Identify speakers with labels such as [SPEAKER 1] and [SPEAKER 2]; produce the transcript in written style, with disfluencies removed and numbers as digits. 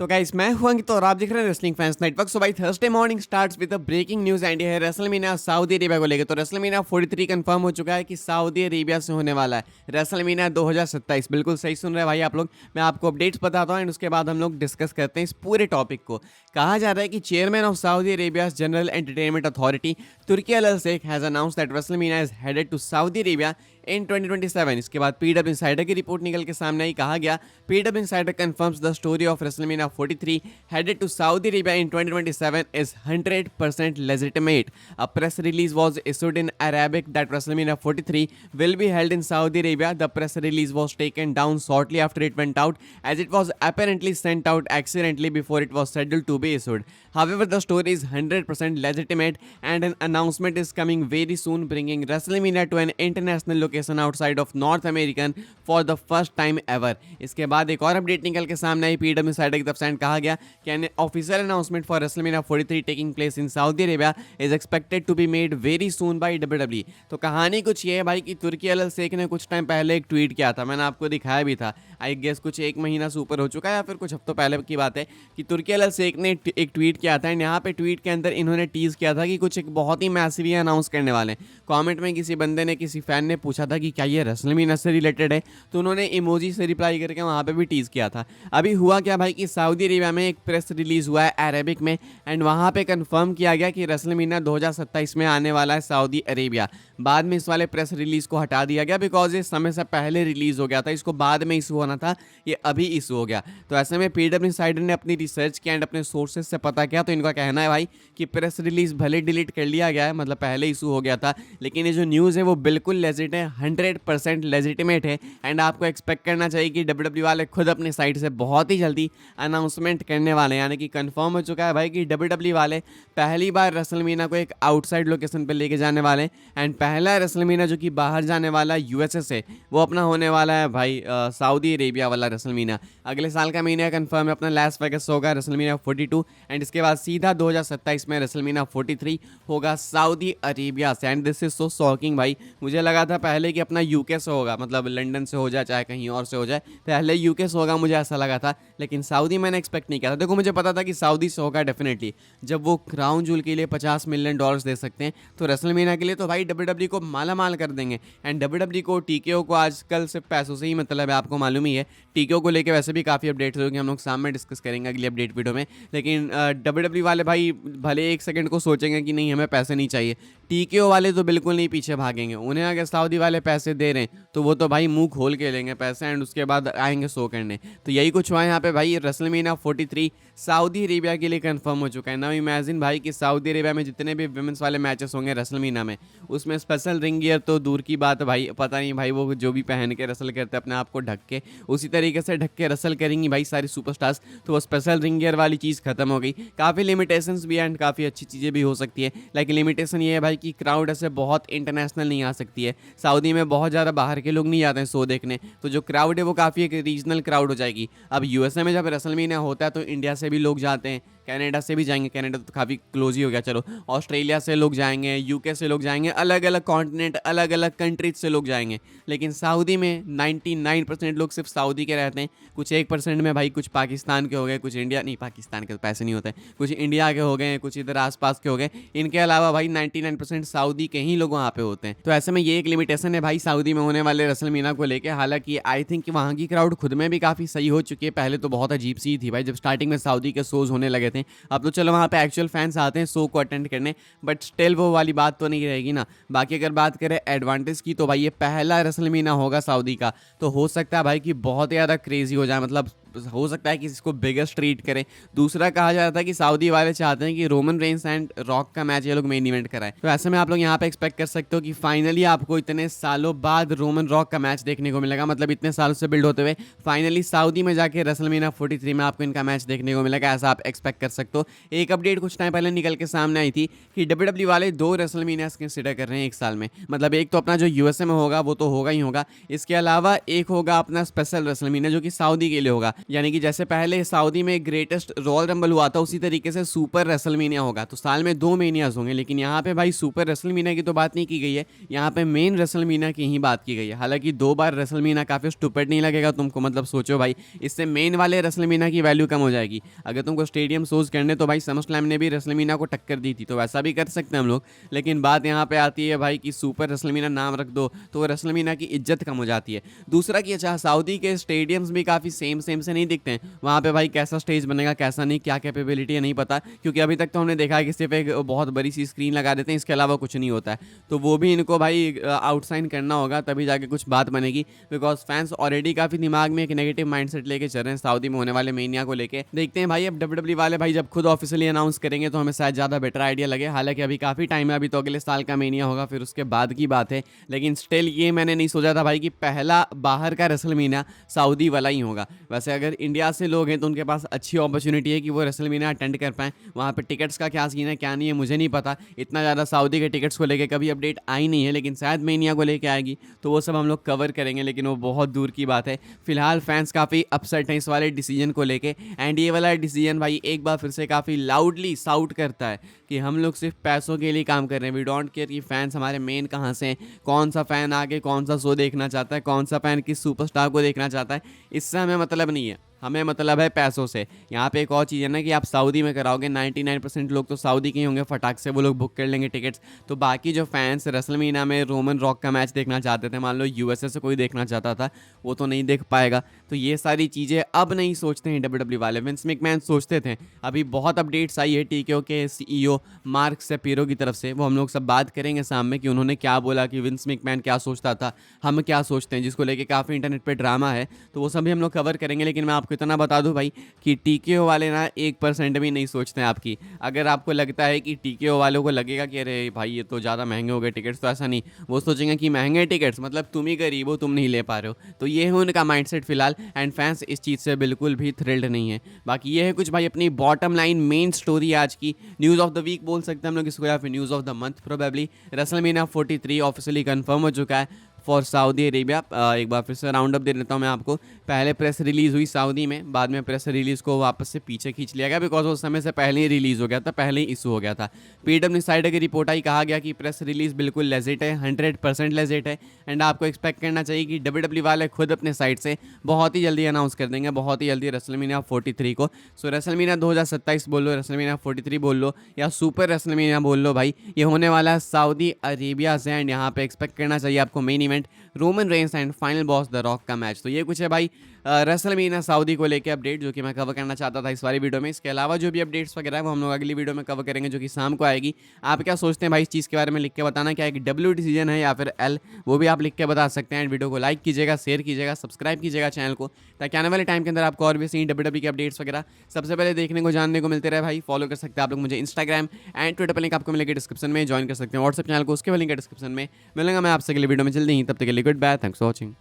[SPEAKER 1] तो गाइस मैं हूं अंकित और आप देख रहे हैं रेसलिंग फैंस नेटवर्क। सो भाई Thursday morning starts with a breaking news and ये है रेसलमीनिया सऊदी अरेबिया को लेकर। तो रेसलमीनिया 43 कंफर्म हो चुका है कि सऊदी अरेबिया से होने वाला है रेसलमीनिया 2027। बिल्कुल सही सुन रहे हैं भाई आप लोग। मैं आपको अपडेट्स बताता हूं एंड उसके बाद हम लोग डिस्कस करते हैं इस पूरे टॉपिक को। कहा जा रहा है कि chairman of Saudi Arabia general entertainment authority Turki Al Sheikh has announced that WrestleMania is headed to Saudi Arabia in 2027। इसके बाद पीडब्ल्यू इंसाइडर की रिपोर्ट निकल के सामने आई। कहा गया PW insider confirms the story of WrestleMania 43 headed to Saudi Arabia in 2027 is 100% legitimate. A press release was issued in Arabic that WrestleMania 43 will be held in Saudi Arabia. The press release was taken down shortly after it went out, as it was apparently sent out accidentally before it was scheduled to be issued. However, the story is 100% legitimate and an announcement is coming very soon, bringing WrestleMania to an international location outside of North American for the first time ever. इसके बाद एक और update निकल के सामने आई PW insider की तरफ से। कहा गया कि an official announcement for WrestleMania 43 taking place in Saudi Arabia is expected to be made very soon by WWE। तो कहानी कुछ ये है भाई कि तुर्की अल शेख ने कुछ टाइम पहले एक ट्वीट किया था, मैंने आपको दिखाया भी था। आई गेस कुछ एक महीना से ऊपर हो चुका है या फिर कुछ हफ्तों पहले की बात है कि तुर्की अल शेख ने एक ट्वीट किया था एंड यहाँ पे ट्वीट के अंदर इन्होंने टीज किया था कि कुछ एक बहुत ही मैसिव ही अनाउंस करने वाले हैं। कमेंट में किसी बंदे ने किसी फैन ने पूछा था कि क्या ये रेसलमीनिया से रिलेटेड है, तो उन्होंने इमोजी से रिप्लाई करके वहाँ पे भी टीज किया था। अभी हुआ क्या भाई कि सऊदी अरेबिया में एक प्रेस रिलीज हुआ है अरेबिक में एंड वहाँ पे कंफर्म किया गया कि रेसलमीनिया 2027 में आने वाला है सऊदी अरेबिया। बाद में इस वाले प्रेस रिलीज को हटा दिया गया बिकॉज ये समय से पहले रिलीज हो गया था, इसको बाद में इशू होना था, ये अभी इशू हो गया। तो ऐसे में पीडब्ल्यू इंसाइडर ने अपनी रिसर्च किया एंड अपने सोर्सेज से पता किया, तो इनका कहना है भाई कि प्रेस रिलीज भले डिलीट कर लिया गया है, मतलब पहले इशू हो गया था, लेकिन ये जो न्यूज़ है वो बिल्कुल लेजिट है, 100% लेजिटिमेट है एंड आपको एक्सपेक्ट करना चाहिए कि डब्ल्यूडब्ल्यू वाले खुद अपनी साइड से बहुत ही जल्दी अनाउंसमेंट करने वाले हैं। यानी कि कंफर्म हो चुका है भाई कि डब्ल्यूडब्ल्यू वाले पहली बार रेसलमीनिया को एक आउटसाइड लोकेशन पे लेके जाने वाले हैं एंड पहला रेसलमीनिया जो कि बाहर जाने वाला है यूएसए से, वो अपना होने वाला है भाई सऊदी अरेबिया वाला रेसलमीनिया। अगले साल का महीना कंफर्म है अपना लास वेगास होगा रेसलमीनिया 42 एंड इसके बाद सीधा 2027 में रेसलमीनिया 43 होगा सऊदी अरेबिया से। And this is so shocking भाई, मुझे लगा था पहले कि अपना यूके से होगा, मतलब लंदन से हो जाए चाहे कहीं और से हो जाए, पहले यूके से होगा, मुझे ऐसा लगा था, लेकिन सऊदी मैंने एक्सपेक्ट नहीं किया था। देखो मुझे पता था कि सऊदी से होगा डेफिनेटली, जब वो क्राउन जूल के लिए $50 मिलियन दे सकते हैं तो रेसलमीनिया के लिए तो भाई डब्ल्यूडब्ल्यू को माला माल कर देंगे। एंड डब्ल्यूडब्ल्यू को टीकेओ को आजकल सिर्फ पैसों से ही मतलब है, आपको मालूम ही है। टीकेओ को लेकर वैसे भी काफ़ी अपडेट्स होंगे, हम लोग सामने डिस्कस करेंगे अगली अपडेट वीडियो में, लेकिन डब्ल्यूडब्ल्यू वाले भाई भले एक सेकंड को सोचेंगे कि नहीं हमें पैसे नहीं चाहिए, टीकेओ वाले तो बिल्कुल नहीं पीछे भागेंगे। उन्हें अगर सऊदी वाले पैसे दे रहे हैं तो वो तो भाई मुंह खोल के लेंगे पैसे एंड उसके बाद आएंगे शो करने। तो यही कुछ हुआ यहाँ पे भाई, रेसलमीनिया 43 सऊदी अरेबिया के लिए कंफर्म हो चुका है। नाउ इमेजिन भाई कि सऊदी अरेबिया में जितने भी विमेंस वाले मैचेस होंगे रेसलमीनिया में, उसमें स्पेशल रिंग गियर तो दूर की बात है भाई, पता नहीं भाई वो जो भी पहन के रेसल करते हैं अपने आप को ढक के, उसी तरीके से ढक के रेसल करेंगी भाई सारी सुपरस्टार्स। तो वो स्पेशल रिंग गियर वाली चीज़ खत्म हो गई। काफ़ी लिमिटेशंस भी है एंड काफ़ी अच्छी चीज़ें भी हो सकती है, लेकिन लिमिटेशन ये है भाई कि क्राउड ऐसे बहुत इंटरनेशनल नहीं आ सकती है। सऊदी में बहुत ज़्यादा बाहर के लोग नहीं आते हैं शो देखने, तो जो क्राउड है वो काफ़ी एक रीजनल क्राउड हो जाएगी। अब यूएसए में जब रेसलमीनिया होता है तो इंडिया से भी लोग जाते हैं, कनाडा से भी जाएंगे, कनाडा तो काफ़ी क्लोज ही हो गया चलो, ऑस्ट्रेलिया से लोग जाएंगे, यूके से लोग जाएंगे, अलग अलग कॉन्टिनेंट अलग अलग कंट्रीज से लोग जाएंगे। लेकिन सऊदी में 99% लोग सिर्फ सऊदी के रहते हैं, कुछ 1% में भाई कुछ पाकिस्तान के हो गए, कुछ इंडिया नहीं, पाकिस्तान के तो पैसे नहीं होते, कुछ इंडिया के हो गए, कुछ इधर आसपास के हो गए। इनके अलावा भाई 99% सऊदी के ही लोग वहाँ पे होते हैं। तो ऐसे में ये एक लिमिटेशन है भाई सऊदी में होने वाले रेसलमीनिया को लेकर। हालांकि आई थिंक कि वहाँ की क्राउड खुद में भी काफ़ी सही हो चुकी है, पहले तो बहुत अजीब सी थी भाई जब स्टार्टिंग में सऊदी के शोज होने लगे थे। अब तो चलो वहाँ पे एक्चुअल फैंस आते हैं शो को अटेंड करने, बट स्टिल वो वाली बात तो नहीं रहेगी ना। बाकी अगर बात करें एडवांटेज की, तो भाई ये पहला रेसलमीनिया होगा सऊदी का, तो हो सकता है भाई कि बहुत ज़्यादा क्रेजी हो जाए, मतलब हो सकता है कि इसको बिगेस्ट ट्रीट करें। दूसरा कहा जाता है कि सऊदी वाले चाहते हैं कि रोमन रेंस एंड रॉक का मैच ये लोग मेन इवेंट कराएं। तो ऐसे में आप लोग यहाँ पे एक्सपेक्ट कर सकते हो कि फाइनली आपको इतने सालों बाद रोमन रॉक का मैच देखने को मिलेगा, मतलब इतने सालों से बिल्ड होते हुए फाइनली सऊदी में जाके रेसलमीनिया 43 में आपको इनका मैच देखने को मिलेगा, ऐसा आप एक्सपेक्ट कर सकते हो। एक अपडेट कुछ टाइम पहले निकल के सामने आई थी कि डब्ल्यूडब्ल्यू वाले 2 रेसलमीनियास कंसिडर कर रहे हैं एक साल में, मतलब एक तो अपना जो यूएसए में होगा वो तो होगा ही होगा, इसके अलावा एक होगा अपना स्पेशल रेसलमीनिया जो कि सऊदी के लिए होगा। यानी कि जैसे पहले सऊदी में ग्रेटेस्ट रॉयल रंबल हुआ था, उसी तरीके से सुपर रेसलमेनिया होगा। तो साल में 2 मेनियाज होंगे, लेकिन यहाँ पे भाई सुपर रेसलमेनिया की तो बात नहीं की गई है, यहाँ पे मेन रेसलमेनिया की ही बात की गई है। हालांकि 2 बार रेसलमेनिया काफ़ी स्टूपिड नहीं लगेगा तुमको, मतलब सोचो भाई, इससे मेन वाले रेसलमेनिया की वैल्यू कम हो जाएगी। अगर तुमको स्टेडियम शोज करने, तो भाई समरस्लैम ने भी रेसलमेनिया को टक्कर दी थी, तो वैसा भी कर सकते हैं हम लोग। लेकिन बात यहाँ पे आती है भाई कि सुपर रेसलमेनिया नाम रख दो तो रेसलमेनिया की इज्जत कम हो जाती है। दूसरा कि अच्छा, सऊदी के स्टेडियम्स भी काफ़ी सेम से नहीं दिखते हैं। वहाँ पे भाई कैसा स्टेज बनेगा कैसा नहीं, क्या कैपेबिलिटी है नहीं पता, क्योंकि अभी तक तो हमने देखा है कि सिर्फ एक बहुत बड़ी सी स्क्रीन लगा देते हैं, इसके अलावा कुछ नहीं होता है। तो वो भी इनको भाई आउटसाइन करना होगा, तभी जाके कुछ बात बनेगी। बिकॉज फैंस ऑलरेडी काफ़ी दिमाग में एक नेगेटिव माइंडसेट लेके चल रहे हैं सऊदी में होने वाले मेनिया को लेके। देखते हैं भाई अब WWE वाले भाई जब खुद ऑफिशियली अनाउंस करेंगे तो हमें शायद ज़्यादा बेटर आइडिया लगे। हालांकि अभी काफ़ी टाइम है, अभी तो अगले साल का मेनिया होगा, फिर उसके बाद की बात है। लेकिन स्टिल ये मैंने नहीं सोचा था भाई कि पहला बाहर का रेसलमेनिया सऊदी वाला ही होगा। वैसे अगर इंडिया से लोग हैं तो उनके पास अच्छी अपॉर्चुनिटी है कि वो रेसलमेनिया अटेंड कर पाएँ। वहाँ पे टिकट्स का क्या सीन है क्या नहीं है मुझे नहीं पता, इतना ज़्यादा सऊदी के टिकट्स को लेकर कभी अपडेट आई नहीं है, लेकिन शायद मेनिया को लेकर आएगी तो वो सब हम लोग कवर करेंगे, लेकिन वो बहुत दूर की बात है। फिलहाल फैंस काफ़ी अपसेट हैं इस वाले डिसीजन को लेके, एंड ये वाला डिसीजन भाई एक बार फिर से काफ़ी लाउडली साउट करता है कि हम लोग सिर्फ पैसों के लिए काम कर रहे हैं। वी डोंट केयर कि फैंस हमारे मेन कहाँ से हैं, कौन सा फ़ैन आगे कौन सा शो देखना चाहता है, कौन सा फ़ैन किस सुपरस्टार को देखना चाहता है, इससे हमें मतलब नहीं है, हमें मतलब है पैसों से। यहाँ पे एक और चीज़ है ना कि आप सऊदी में कराओगे, 99% लोग तो सऊदी के ही होंगे, फटाक से वो लोग बुक कर लेंगे टिकट्स। तो बाकी जो फैंस रेसलमेनिया में रोमन रॉक का मैच देखना चाहते थे, मान लो यूएसए से कोई देखना चाहता था, वो तो नहीं देख पाएगा। तो ये सारी चीज़ें अब नहीं सोचते हैं WWE वाले। विंस मैकमैन सोचते थे, अभी बहुत अपडेट्स आई है टीकेओ के CEO मार्क सेपिरो की तरफ से, वो हम लोग सब बात करेंगे सामने कि उन्होंने क्या बोला, कि विंस मैकमैन क्या सोचता था, हम क्या सोचते हैं, जिसको लेके काफ़ी इंटरनेट पे ड्रामा है। तो वो सब भी हम लोग कवर करेंगे। लेकिन मैं आपको इतना बता दूं भाई कि टीकेओ वाले ना 1% भी नहीं सोचते हैं आपकी। अगर आपको लगता है कि टीकेओ वालों को लगेगा कि अरे भाई ये तो ज़्यादा महंगे हो गए टिकट्स, तो ऐसा नहीं, वो सोचेंगे कि महंगे टिकट्स मतलब तुम ही गरीब हो, तुम नहीं ले पा रहे हो। तो ये है उनका माइंडसेट फिलहाल, एंड फैंस इस चीज़ से बिल्कुल भी थ्रिल्ड नहीं है। बाकी ये है कुछ भाई अपनी बॉटम लाइन मेन स्टोरी आज की। न्यूज़ ऑफ द वीक बोल सकते हैं हम लोग इसको, या फिर news of the month probably. WrestleMania 43 officially confirm हो चुका है फॉर सऊदी अरेबिया। एक बार फिर से राउंड अप दे देता हूँ मैं आपको। पहले प्रेस रिलीज़ हुई सऊदी में, बाद में प्रेस रिलीज़ को वापस से पीछे खींच लिया गया, बिकॉज उस समय से पहले ही रिलीज़ हो गया था, पहले ही इशू हो गया था। PW साइड की रिपोर्ट आई, कहा गया कि प्रेस रिलीज़ बिल्कुल लेजिट है, 100% लेजिट है, एंड आपको एक्सपेक्ट करना चाहिए कि WWE वाले खुद अपने साइड से बहुत ही जल्दी अनाउंस कर देंगे, बहुत ही जल्दी रेसलमेनिया 43 को। सो रेसलमेनिया 2027 बोल लो, रेसलमेनिया 43 बोल लो, या सुपर रेसलमेनिया बोल लो भाई, ये होने वाला है सऊदी अरेबिया से। एंड यहाँ पे एक्सपेक्ट करना चाहिए आपको main event Roman Reigns and final boss the rock का मैच। तो ये कुछ है भाई रेसलमेनिया सऊदी को लेके अपडेट, जो कि मैं कवर करना चाहता था इस वाली वीडियो में। इसके अलावा जो भी अपडेट्स वगैरह है वो हम लोग अगली वीडियो में कवर करेंगे, जो कि शाम को आएगी। आप क्या सोचते हैं भाई इस चीज़ के बारे में, लिख के बताना, क्या एक W डिसीजन है या फिर L, वो भी आप लिख के बता सकते हैं। वीडियो को लाइक कीजिएगा, शेयर कीजिएगा, सब्सक्राइब कीजिएगा चैनल को, ताकि आने वाले टाइम के अंदर आपको और भी सही WWE के अपडेट्स वगैरह सबसे पहले देखने को जानने को मिलते रहे भाई। फॉलो कर सकते हैं आप लोग मुझे इंस्टाग्राम एंड ट्विटर पर, लिंक आपको मिलेगा डिस्क्रिप्शन में। ज्वाइन कर सकते हैं व्हाट्सएप चैनल को, उसके लिंक डिस्क्रिप्शन में। मिलूंगा मैं आपसे अगली वीडियो में जल्दी ही, तब तक के लिए good bye, thanks for watching.